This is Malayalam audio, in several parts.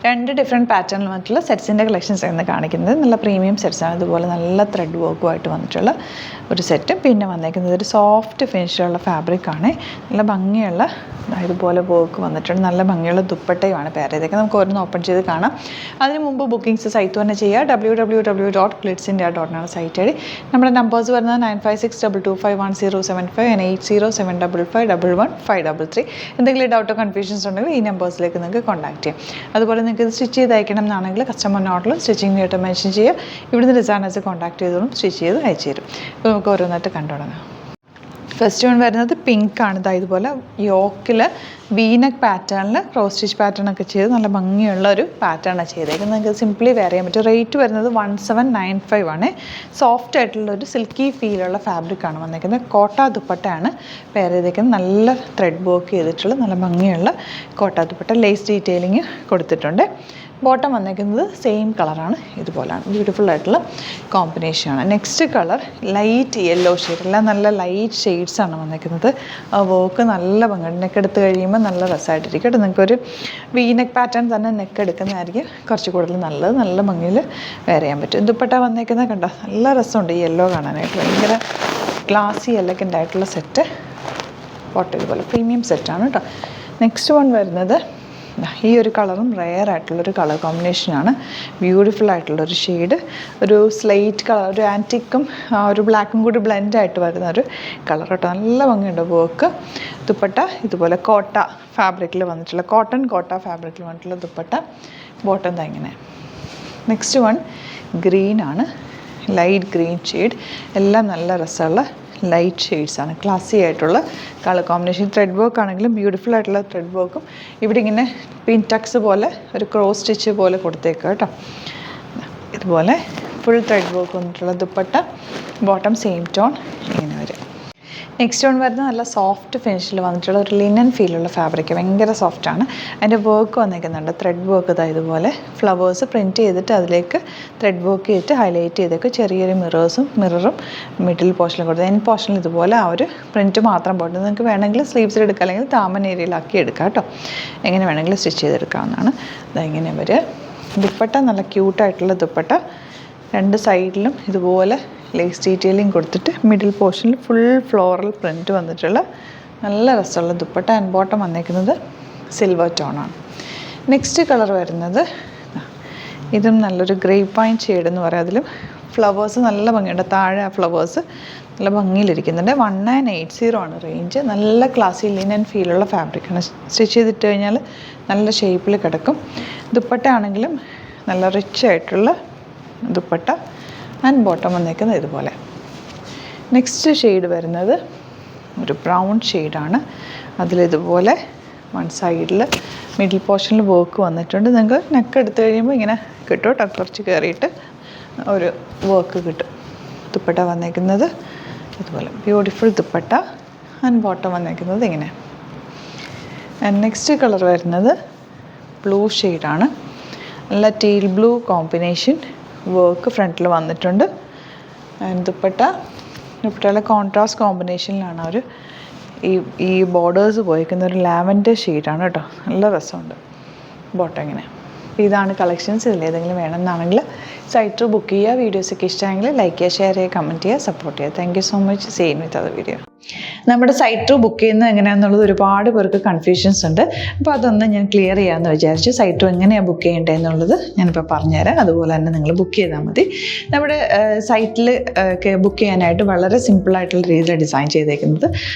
2 ഡിഫറെൻറ്റ് പാറ്റേണിൽ വന്നിട്ടുള്ള സെറ്റ്സിൻ്റെ കളക്ഷൻസ് ആണ് കാണിക്കുന്നത്. നല്ല പ്രീമിയം സെറ്റ്സാണ്. ഇതുപോലെ നല്ല ത്രെഡ് വർക്കുമായിട്ട് വന്നിട്ടുള്ള ഒരു സെറ്റ്. പിന്നെ വന്നേക്കുന്നത് ഒരു സോഫ്റ്റ് ഫിനിഷിലുള്ള ഫാബ്രിക്കാണ്. നല്ല ഭംഗിയുള്ള ഇതുപോലെ വർക്ക് വന്നിട്ടുണ്ട്. നല്ല ഭംഗിയുള്ള ദുപ്പട്ടയുമാണ് പെയർ ചെയ്തേക്ക്. നമുക്ക് ഓരോന്ന് ഓപ്പൺ ചെയ്ത് കാണാം. അതിന് മുമ്പ് ബുക്കിംഗ്സ് സൈറ്റ് തന്നെ ചെയ്യുക. www.glitzindia.in സൈറ്റ് വഴി. നമ്മുടെ നമ്പേഴ്സ് വരുന്നത് 9562251075 and 8075551153. എന്തെങ്കിലും ഡൗട്ടോ കൺഫ്യൂഷൻസ് ഉണ്ടെങ്കിൽ ഈ നമ്പേഴ്സിലേക്ക് നിങ്ങൾക്ക് കോൺടാക്ട് ചെയ്യാം. അതുപോലെ നിങ്ങൾക്ക് ഇത് സ്റ്റിച്ച് ചെയ്ത് അയക്കണം എന്നാണെങ്കിൽ കസ്റ്റമർ നോട്ടിൽ സ്റ്റിച്ചിങ് ഡേറ്റ് മെൻഷൻ ചെയ്യുക. ഇവിടുന്ന് ഡിസൈനേഴ്സ് കോൺടാക്ട് ചെയ്തോളും, സ്റ്റിച്ച് ചെയ്ത് അയച്ചു തരും. അപ്പോൾ നമുക്ക് ഓരോന്നായിട്ട് കണ്ടു തുടങ്ങാം. ഫസ്റ്റ് വൺ വരുന്നത് പിങ്ക് ആണ്. ഇതുപോലെ യോക്കിൽ വീനക്ക് പാറ്റേണിൽ ക്രോസ് സ്റ്റിച്ച് പാറ്റേൺ ഒക്കെ ചെയ്ത് നല്ല ഭംഗിയുള്ള ഒരു പാറ്റേണാണ് ചെയ്തേക്കുന്നത്. നിങ്ങൾക്ക് സിംപ്ലി വെയർ ചെയ്യാൻ പറ്റും. റേറ്റ് വരുന്നത് 1795 ആണ്. സോഫ്റ്റ് ആയിട്ടുള്ള ഒരു സിൽക്കി ഫീലുള്ള ഫാബ്രിക്കാണ് വന്നേക്കുന്നത്. കോട്ട ദുപ്പട്ടയാണ് പെയർ ചെയ്തേക്കുന്നത്. നല്ല ത്രെഡ് വർക്ക് ചെയ്തിട്ടുള്ള നല്ല ഭംഗിയുള്ള കോട്ട ദുപ്പട്ട. ലേസ് ഡീറ്റെയിലിങ് കൊടുത്തിട്ടുണ്ട്. ബോട്ടം വന്നേക്കുന്നത് സെയിം കളറാണ്, ഇതുപോലെയാണ്. ബ്യൂട്ടിഫുൾ ആയിട്ടുള്ള കോമ്പിനേഷനാണ്. Next colour light yellow shade. എല്ലാം നല്ല ലൈറ്റ് ഷെയ്ഡ്സാണ് വന്നേക്കുന്നത്. ആ വർക്ക് നല്ല ഭംഗിയുണ്ട്. നെക്ക് എടുത്ത് കഴിയുമ്പോൾ നല്ല രസമായിട്ടിരിക്കും കേട്ടോ. നിങ്ങൾക്കൊരു വീനക്ക് പാറ്റേൺ തന്നെ നെക്ക് എടുക്കുന്നതായിരിക്കും കുറച്ച് കൂടുതൽ നല്ലത്. നല്ല ഭംഗിയിൽ വെയർ ചെയ്യാൻ പറ്റും. ദുപ്പട്ട വന്നേക്കുന്നത് കണ്ടോ, നല്ല രസമുണ്ട് ഈ യെല്ലോ കാണാനായിട്ട്. ഭയങ്കര ക്ലാസി എലഗൻ്റ് ആയിട്ടുള്ള സെറ്റ്. ബോട്ടം ഇതുപോലെ പ്രീമിയം സെറ്റാണ് കേട്ടോ. നെക്സ്റ്റ് വൺ വരുന്നത് ഈ ഒരു കളറും റെയർ ആയിട്ടുള്ളൊരു കളർ കോമ്പിനേഷനാണ്. ബ്യൂട്ടിഫുൾ ആയിട്ടുള്ളൊരു ഷെയ്ഡ്. ഒരു സ്ലേറ്റ് കളർ, ഒരു ആൻറ്റിക്കും ഒരു ബ്ലാക്കും കൂടി ബ്ലെൻഡായിട്ട് വരുന്ന ഒരു കളർ കേട്ടോ. നല്ല ഭംഗിയുണ്ട് വർക്ക്. ദുപ്പട്ട ഇതുപോലെ കോട്ട ഫാബ്രിക്കിൽ വന്നിട്ടുള്ള കോട്ട ഫാബ്രിക്കിൽ വന്നിട്ടുള്ള ദുപ്പട്ട. ബോട്ടം എന്താ ഇങ്ങനെ. നെക്സ്റ്റ് വൺ ഗ്രീൻ ആണ്. Light green shade. എല്ലാം നല്ല രസമുള്ള ലൈറ്റ് ഷെയ്ഡ്സാണ്. ക്ലാസി ആയിട്ടുള്ള കളർ കോമ്പിനേഷൻ. ത്രെഡ് വർക്ക് ആണെങ്കിലും ബ്യൂട്ടിഫുൾ ആയിട്ടുള്ള ത്രെഡ് വർക്കും ഇവിടെ ഇങ്ങനെ പിൻ ടക്സ് പോലെ ഒരു ക്രോസ് സ്റ്റിച്ച് പോലെ കൊടുത്തേക്കുക കേട്ടോ. ഇതുപോലെ ഫുൾ ത്രെഡ് വർക്ക് വന്നിട്ടുള്ള ദുപ്പട്ട. ബോട്ടം സെയിം ടോൺ ഇങ്ങനെ വരും. നെക്സ്റ്റ് വൺ വരുന്നത് നല്ല സോഫ്റ്റ് ഫിനിഷിൽ വന്നിട്ടുള്ള ഒരു ലിനൻ ഫീലുള്ള ഫാബ്രിക്. ഭയങ്കര സോഫ്റ്റാണ്. അതിൻ്റെ വർക്ക് വന്നിരിക്കുന്നുണ്ട്. ത്രെഡ് വർക്ക് ഇതുപോലെ ഫ്ലവേഴ്സ് പ്രിൻറ്റ് ചെയ്തിട്ട് അതിലേക്ക് ത്രെഡ് വർക്ക് ചെയ്തിട്ട് ഹൈലൈറ്റ് ചെയ്തൊക്കെ ചെറിയൊരു മിററും മിഡിൽ പോർഷനിൽ കൊടുത്ത് എൻ പോർഷനിൽ ഇതുപോലെ ആ ഒരു പ്രിൻറ്റ് മാത്രം പോയിട്ട് നിങ്ങൾക്ക് വേണമെങ്കിൽ സ്ലീവ്സിൽ എടുക്കുക, അല്ലെങ്കിൽ താമൻ ഏരിയയിലാക്കി എടുക്കാം കേട്ടോ. എങ്ങനെ വേണമെങ്കിലും സ്റ്റിച്ച് ചെയ്തെടുക്കാവുന്നതാണ്. ഇങ്ങനെ വരിക. ദുപ്പട്ട നല്ല ക്യൂട്ടായിട്ടുള്ള ദുപ്പട്ട. 2 സൈഡിലും ഇതുപോലെ ലേസ് ഡീറ്റെയിലിംഗ് കൊടുത്തിട്ട് മിഡിൽ പോർഷനിൽ ഫുൾ ഫ്ലോറൽ പ്രിൻറ്റ് വന്നിട്ടുള്ള നല്ല രസമുള്ള ദുപ്പട്ട. ആൻഡ് ബോട്ടം വന്നേക്കുന്നത് സിൽവർ ടോണാണ്. നെക്സ്റ്റ് കളർ വരുന്നത് ഇതും നല്ലൊരു ഗ്രേപ്പ് വൈൻ ഷെയ്ഡ് എന്ന് പറയാം. അതിലും ഫ്ലവേഴ്സ് നല്ല ഭംഗിയുണ്ട്. താഴെ ആ ഫ്ലവേഴ്സ് നല്ല ഭംഗിയിലിരിക്കുന്നുണ്ട്. 1980 ആണ് റേഞ്ച്. നല്ല ക്ലാസി ലിനൻ ഫീലുള്ള ഫാബ്രിക്കാണ്. സ്റ്റിച്ച് ചെയ്തിട്ട് കഴിഞ്ഞാൽ നല്ല ഷേപ്പിൽ കിടക്കും. ദുപ്പട്ട ആണെങ്കിലും നല്ല റിച്ച് ആയിട്ടുള്ള ദുപ്പട്ട. ആൻഡ് ബോട്ടം വന്നേക്കുന്നത് ഇതുപോലെ. നെക്സ്റ്റ് ഷെയ്ഡ് വരുന്നത് ഒരു ബ്രൗൺ ഷെയ്ഡാണ്. അതിലിതുപോലെ വൺ സൈഡിൽ മിഡിൽ പോർഷനിൽ വർക്ക് വന്നിട്ടുണ്ട്. നിങ്ങൾക്ക് നെക്ക് എടുത്ത് കഴിയുമ്പോൾ ഇങ്ങനെ കിട്ടും കേട്ടോ. കുറച്ച് കയറിയിട്ട് ഒരു വർക്ക് കിട്ടും. ദുപ്പട്ട വന്നേക്കുന്നത് ഇതുപോലെ ബ്യൂട്ടിഫുൾ ദുപ്പട്ട. ആൻഡ് ബോട്ടം വന്നേക്കുന്നത് ഇങ്ങനെ. ആൻഡ് നെക്സ്റ്റ് കളർ വരുന്നത് ബ്ലൂ ഷെയ്ഡാണ്. നല്ല ടീൽ ബ്ലൂ കോമ്പിനേഷൻ വർക്ക് ഫ്രണ്ടിൽ വന്നിട്ടുണ്ട്. ആൻഡ് ദുപ്പട്ടയിലെ കോൺട്രാസ്റ്റ് കോമ്പിനേഷനിലാണ് അവർ ഈ ബോർഡേഴ്സ് പോയിരിക്കുന്ന ഒരു ലാവൻഡർ ഷെയ്ഡാണ് കേട്ടോ. നല്ല രസമുണ്ട്. ബോട്ടം ഇങ്ങനെ. ഇതാണ് കളക്ഷൻസ്. ഇതിലേതെങ്കിലും വേണമെന്നാണെങ്കിൽ സൈറ്റ് ബുക്ക് ചെയ്യുക. വീഡിയോസൊക്കെ ഇഷ്ടമായെങ്കിൽ ലൈക്ക് ചെയ്യുക, ഷെയർ ചെയ്യുക, കമൻറ്റ് ചെയ്യുക, സപ്പോർട്ട് ചെയ്യുക. Thank you so much. Same വിത്ത് അത് വീഡിയോ. നമ്മുടെ സൈറ്റ് ബുക്ക് ചെയ്യുന്നത് എങ്ങനെയാണെന്നുള്ളത് ഒരുപാട് പേർക്ക് കൺഫ്യൂഷൻസ് ഉണ്ട്. അപ്പോൾ അതൊന്ന് ഞാൻ ക്ലിയർ ചെയ്യാമെന്ന് വിചാരിച്ചു. സൈറ്റ് എങ്ങനെയാണ് ബുക്ക് ചെയ്യേണ്ടത് എന്നുള്ളത് ഞാനിപ്പോൾ പറഞ്ഞുതരാം. അതുപോലെ തന്നെ നിങ്ങൾ ബുക്ക് ചെയ്താൽ മതി. നമ്മുടെ സൈറ്റിൽ ബുക്ക് ചെയ്യാനായിട്ട് വളരെ സിമ്പിളായിട്ടുള്ള രീതിയിൽ ഡിസൈൻ ചെയ്തേക്കുന്നത്.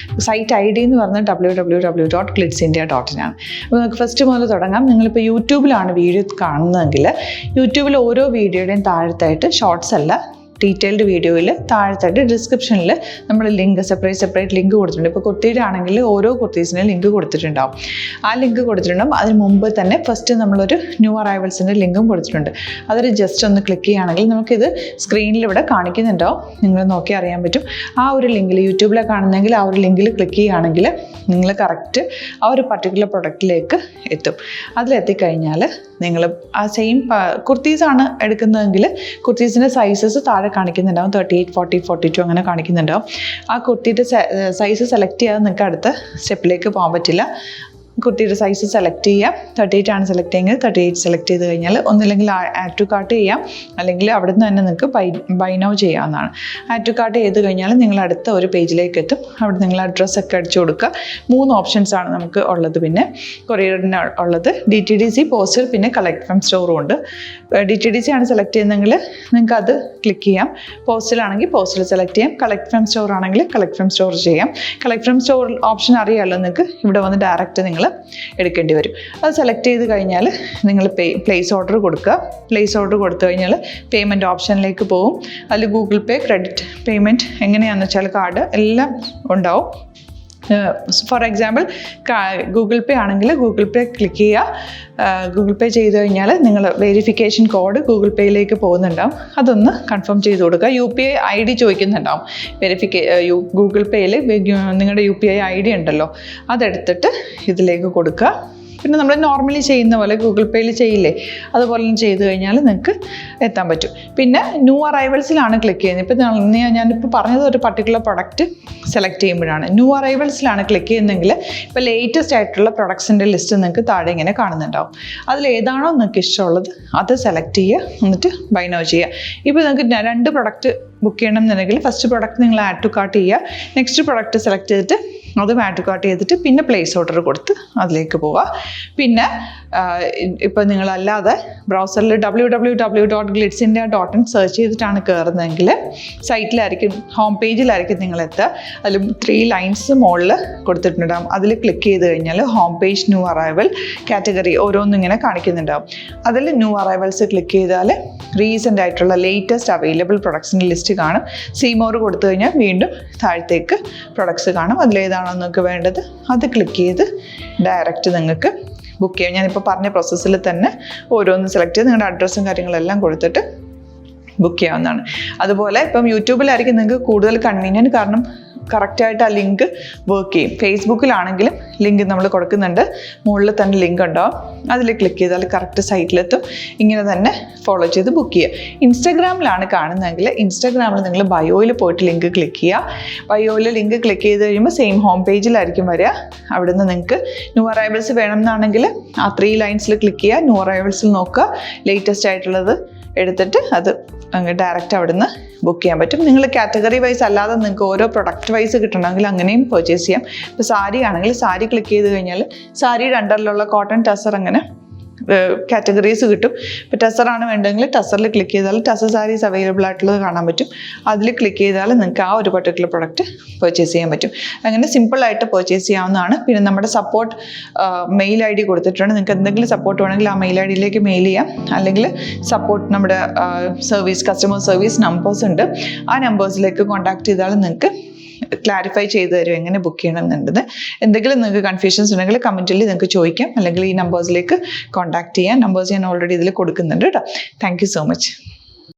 സൈറ്റ് ID എന്ന് പറഞ്ഞാൽ www.glitzindia.in ആണ്. അപ്പോൾ നമുക്ക് ഫസ്റ്റ് മുതൽ തുടങ്ങാം. നിങ്ങളിപ്പോൾ യൂട്യൂബിലാണ് വീഡിയോ കാണുന്നതെങ്കിൽ യൂട്യൂബിൽ ഓരോ വീഡിയോയുടെയും താഴത്തായിട്ട് ഷോർട്സ് അല്ല, ഡീറ്റെയിൽഡ് വീഡിയോയിൽ താഴത്തായിട്ട് ഡിസ്ക്രിപ്ഷനിൽ നമ്മൾ ലിങ്ക് സെപ്പറേറ്റ് ലിങ്ക് കൊടുത്തിട്ടുണ്ട്. ഇപ്പോൾ കുർത്തിയുടെ ആണെങ്കിൽ ഓരോ കുർത്തീസിനും ലിങ്ക് കൊടുത്തിട്ടുണ്ടാവും. ആ ലിങ്ക് കൊടുത്തിട്ടുണ്ടാവും. അതിന് മുമ്പ് തന്നെ ഫസ്റ്റ് നമ്മളൊരു ന്യൂ അറൈവൽസിൻ്റെ ലിങ്കും കൊടുത്തിട്ടുണ്ട്. അതൊരു ജസ്റ്റ് ഒന്ന് ക്ലിക്ക് ചെയ്യുകയാണെങ്കിൽ നമുക്കിത് സ്ക്രീനിൽ ഇവിടെ കാണിക്കുന്നുണ്ടാവും. നിങ്ങൾ നോക്കി അറിയാൻ പറ്റും. ആ ഒരു ലിങ്കിൽ യൂട്യൂബിലെ കാണുന്നെങ്കിൽ ആ ഒരു ലിങ്കിൽ ക്ലിക്ക് ചെയ്യുകയാണെങ്കിൽ നിങ്ങൾ കറക്റ്റ് ആ ഒരു പർട്ടിക്കുലർ പ്രൊഡക്റ്റിലേക്ക് എത്തും. അതിലെത്തിക്കഴിഞ്ഞാൽ നിങ്ങൾ ആ സെയിം കുർത്തീസാണ് എടുക്കുന്നതെങ്കിൽ കുർത്തീസിൻ്റെ സൈസസ് താഴെ കാണിക്കുന്നുണ്ടാവും. 38, 40, 42 അങ്ങനെ കാണിക്കുന്നുണ്ടാവും. ആ കുർത്തിയുടെ സൈസ് സെലക്ട് ചെയ്യാതെ നിങ്ങൾക്ക് അടുത്ത സ്റ്റെപ്പിലേക്ക് പോകാൻ പറ്റില്ല. കുർത്തിയുടെ സൈസ് സെലക്ട് ചെയ്യാം. 38 ആണ് സെലക്ട് ചെയ്യുന്നത്. 38 സെലക്ട് ചെയ്ത് കഴിഞ്ഞാൽ ഒന്നില്ലെങ്കിൽ ആഡ് ടു കാർട്ട് ചെയ്യാം, അല്ലെങ്കിൽ അവിടെ നിന്ന് തന്നെ നിങ്ങൾക്ക് ബൈ നൗ ചെയ്യാവുന്നതാണ്. ആഡ് ടു കാർട്ട് ചെയ്ത് കഴിഞ്ഞാൽ നിങ്ങൾ അടുത്ത ഒരു പേജിലേക്ക് എത്തും. അവിടെ നിങ്ങൾ അഡ്രസ്സൊക്കെ അടിച്ചു കൊടുക്കുക. 3 ഓപ്ഷൻസ് ആണ് നമുക്ക് ഉള്ളത്. പിന്നെ കൊറിയറിന് ഉള്ളത് DTDC, പോസ്റ്റൽ, പിന്നെ കളക്ട് ഫ്രം സ്റ്റോറും ഉണ്ട്. DTDC ആണ് സെലക്ട് ചെയ്യുന്നതെങ്കിൽ നിങ്ങൾക്ക് അത് ക്ലിക്ക് ചെയ്യാം. പോസ്റ്റലാണെങ്കിൽ പോസ്റ്റൽ സെലക്ട് ചെയ്യാം. കളക്ട് ഫ്രം സ്റ്റോർ ആണെങ്കിൽ കളക്ട് ഫ്രം സ്റ്റോർ ചെയ്യാം. കളക്ട് ഫ്രം സ്റ്റോർ ഓപ്ഷൻ അറിയാമല്ലോ നിങ്ങൾക്ക്. ഇവിടെ വന്ന് ഡയറക്റ്റ് നിങ്ങൾ എടുക്കേണ്ടി വരും. അത് സെലക്ട് ചെയ്ത് കഴിഞ്ഞാൽ നിങ്ങൾ പ്ലേസ് ഓർഡർ കൊടുക്കുക. പ്ലേസ് ഓർഡർ കൊടുത്തു കഴിഞ്ഞാൽ പേയ്മെൻറ്റ് ഓപ്ഷനിലേക്ക് പോകും. അതിൽ ഗൂഗിൾ പേ, ക്രെഡിറ്റ് പേയ്മെൻറ്റ് എങ്ങനെയാണെന്ന് വെച്ചാൽ കാർഡ് എല്ലാം ഉണ്ടാവും. ഫോർ എക്സാമ്പിൾ ഗൂഗിൾ പേ ആണെങ്കിൽ ഗൂഗിൾ പേ ക്ലിക്ക് ചെയ്യുക. ഗൂഗിൾ പേ ചെയ്ത് കഴിഞ്ഞാൽ നിങ്ങൾ വെരിഫിക്കേഷൻ കോഡ് ഗൂഗിൾ പേയിലേക്ക് പോകുന്നുണ്ടാവും. അതൊന്ന് കൺഫേം ചെയ്ത് കൊടുക്കുക. UPI ID ചോദിക്കുന്നുണ്ടാവും. ഗൂഗിൾ പേയിൽ നിങ്ങളുടെ UPI ID ഉണ്ടല്ലോ, അതെടുത്തിട്ട് ഇതിലേക്ക് കൊടുക്കുക. പിന്നെ നമ്മൾ നോർമലി ചെയ്യുന്ന പോലെ ഗൂഗിൾ പേയിൽ ചെയ്യില്ലേ, അതുപോലെ ചെയ്ത് കഴിഞ്ഞാൽ നിങ്ങൾക്ക് എത്താൻ പറ്റും. പിന്നെ ന്യൂ അറൈവൽസിലാണ് ക്ലിക്ക് ചെയ്യുന്നത്. ഇപ്പം ഞാനിപ്പോൾ പറഞ്ഞത് ഒരു പർട്ടിക്കുലർ പ്രൊഡക്റ്റ് സെലക്ട് ചെയ്യുമ്പോഴാണ്. ന്യൂ അറൈവൽസിലാണ് ക്ലിക്ക് ചെയ്യുന്നതെങ്കിൽ ഇപ്പോൾ ലേറ്റസ്റ്റ് ആയിട്ടുള്ള പ്രൊഡക്ട്സിൻ്റെ ലിസ്റ്റ് നിങ്ങൾക്ക് താഴെ ഇങ്ങനെ കാണുന്നുണ്ടാവും. അതിൽ ഏതാണോ നിങ്ങൾക്ക് ഇഷ്ടമുള്ളത് അത് സെലക്ട് ചെയ്യുക, എന്നിട്ട് ബൈ നൗ ചെയ്യുക. ഇപ്പോൾ നിങ്ങൾക്ക് 2 പ്രൊഡക്റ്റ് ബുക്ക് ചെയ്യണം എന്നുണ്ടെങ്കിൽ ഫസ്റ്റ് പ്രൊഡക്റ്റ് നിങ്ങൾ ആഡ് ടു കാർട്ട് ചെയ്യുക. നെക്സ്റ്റ് പ്രൊഡക്റ്റ് സെലക്ട് ചെയ്തിട്ട് അതും ആഡ് ടു കാർട്ട് ചെയ്തിട്ട് പിന്നെ പ്ലേസ് ഓർഡർ കൊടുത്ത് അതിലേക്ക് പോവുക. പിന്നെ ഇപ്പോൾ നിങ്ങളല്ലാതെ ബ്രൗസറിൽ www.glitzindia.in സെർച്ച് ചെയ്തിട്ടാണ് കയറുന്നതെങ്കിൽ സൈറ്റിലായിരിക്കും, ഹോം പേജിലായിരിക്കും നിങ്ങളെത്തുക. അതിൽ 3 ലൈൻസ് മുകളിൽ കൊടുത്തിട്ടുണ്ടാകും. അതിൽ ക്ലിക്ക് ചെയ്ത് കഴിഞ്ഞാൽ home page, new arrival, category ഓരോന്നും ഇങ്ങനെ കാണിക്കുന്നുണ്ടാവും. അതിൽ ന്യൂ അറൈവൽസ് ക്ലിക്ക് ചെയ്താൽ റീസെൻ്റ് ആയിട്ടുള്ള ലേറ്റസ്റ്റ് അവൈലബിൾ പ്രൊഡക്ട്സിൻ്റെ ലിസ്റ്റ് കാണും. സീമോർ കൊടുത്തു കഴിഞ്ഞാൽ വീണ്ടും താഴത്തേക്ക് പ്രൊഡക്ട്സ് കാണും. അതിലേതാണോ നിങ്ങൾക്ക് വേണ്ടത് അത് ക്ലിക്ക് ചെയ്ത് ഡയറക്റ്റ് നിങ്ങൾക്ക് ബുക്ക് ചെയ്യാം. ഞാനിപ്പോൾ പറഞ്ഞ പ്രോസസ്സിൽ തന്നെ ഓരോന്ന് സെലക്ട് ചെയ്ത് നിങ്ങളുടെ അഡ്രസ്സും കാര്യങ്ങളെല്ലാം കൊടുത്തിട്ട് ബുക്ക് ചെയ്യാവുന്നതാണ്. അതുപോലെ ഇപ്പം യൂട്യൂബിലായിരിക്കും നിങ്ങൾക്ക് കൂടുതൽ കൺവീനിയൻറ്റ്, കാരണം കറക്റ്റായിട്ട് ആ ലിങ്ക് വർക്ക് ചെയ്യും. ഫേസ്ബുക്കിലാണെങ്കിലും ലിങ്ക് നമ്മൾ കൊടുക്കുന്നുണ്ട്, മുകളിൽ തന്നെ ലിങ്ക് ഉണ്ടാവും. അതിൽ ക്ലിക്ക് ചെയ്താൽ കറക്റ്റ് സൈറ്റിലെത്തും. ഇങ്ങനെ തന്നെ ഫോളോ ചെയ്ത് ബുക്ക് ചെയ്യുക. ഇൻസ്റ്റാഗ്രാമിലാണ് കാണുന്നതെങ്കിൽ ഇൻസ്റ്റാഗ്രാമിൽ നിങ്ങൾ ബയോയിൽ പോയിട്ട് ലിങ്ക് ക്ലിക്ക് ചെയ്യുക. ബയോയിൽ ലിങ്ക് ക്ലിക്ക് ചെയ്ത് കഴിയുമ്പോൾ സെയിം ഹോം പേജിലായിരിക്കും വരിക. അവിടുന്ന് നിങ്ങൾക്ക് ന്യൂ അറൈവൽസ് വേണമെന്നാണെങ്കിൽ ആ 3 ലൈൻസിൽ ക്ലിക്ക് ചെയ്യുക. ന്യൂ അറൈവൽസിൽ നോക്കുക, ലേറ്റസ്റ്റ് ആയിട്ടുള്ളത് എടുത്തിട്ട് അത് ഡയറക്റ്റ് അവിടുന്ന് ബുക്ക് ചെയ്യാൻ പറ്റും. നിങ്ങൾ കാറ്റഗറി വൈസ് അല്ലാതെ നിങ്ങൾക്ക് ഓരോ പ്രൊഡക്റ്റ് വൈസ് കിട്ടണമെങ്കിൽ അങ്ങനെയും പർച്ചേസ് ചെയ്യാം. ഇപ്പോൾ സാരി ആണെങ്കിൽ സാരി ക്ലിക്ക് ചെയ്ത് കഴിഞ്ഞാൽ സാരിയുടെ അണ്ടറിലുള്ള കോട്ടൺ ടസർ അങ്ങനെ കാറ്റഗറീസ് കിട്ടും. ഇപ്പോൾ ടസറാണ് വേണ്ടതെങ്കിൽ ടസറിൽ ക്ലിക്ക് ചെയ്താൽ ടസർ സാരീസ് അവൈലബിൾ ആയിട്ടുള്ളത് കാണാൻ പറ്റും. അതിൽ ക്ലിക്ക് ചെയ്താൽ നിങ്ങൾക്ക് ആ ഒരു പർട്ടിക്കുലർ പ്രൊഡക്റ്റ് പർച്ചേസ് ചെയ്യാൻ പറ്റും. അങ്ങനെ സിമ്പിളായിട്ട് പർച്ചേസ് ചെയ്യാവുന്നതാണ്. പിന്നെ നമ്മുടെ സപ്പോർട്ട് മെയിൽ ID കൊടുത്തിട്ടുണ്ട്. നിങ്ങൾക്ക് എന്തെങ്കിലും സപ്പോർട്ട് വേണമെങ്കിൽ ആ മെയിൽ IDയിലേക്ക് മെയിൽ ചെയ്യാം. അല്ലെങ്കിൽ സപ്പോർട്ട് നമ്മുടെ കസ്റ്റമർ സർവീസ് നമ്പേഴ്സ് ഉണ്ട്. ആ നമ്പേഴ്സിലേക്ക് കോൺടാക്ട് ചെയ്താൽ നിങ്ങൾക്ക് ക്ലാരിഫൈ ചെയ്ത് തരും എങ്ങനെ ബുക്ക് ചെയ്യണം എന്നുള്ളത്. എന്തെങ്കിലും നിങ്ങൾക്ക് കൺഫ്യൂഷൻസ് ഉണ്ടെങ്കിൽ കമൻറ്റിൽ നിങ്ങൾക്ക് ചോദിക്കാം, അല്ലെങ്കിൽ ഈ നമ്പേഴ്സിലേക്ക് കോൺടാക്ട് ചെയ്യാം. നമ്പേഴ്സ് ഞാൻ ഓൾറെഡി ഇതിൽ കൊടുക്കുന്നുണ്ട് കേട്ടോ. Thank you so much.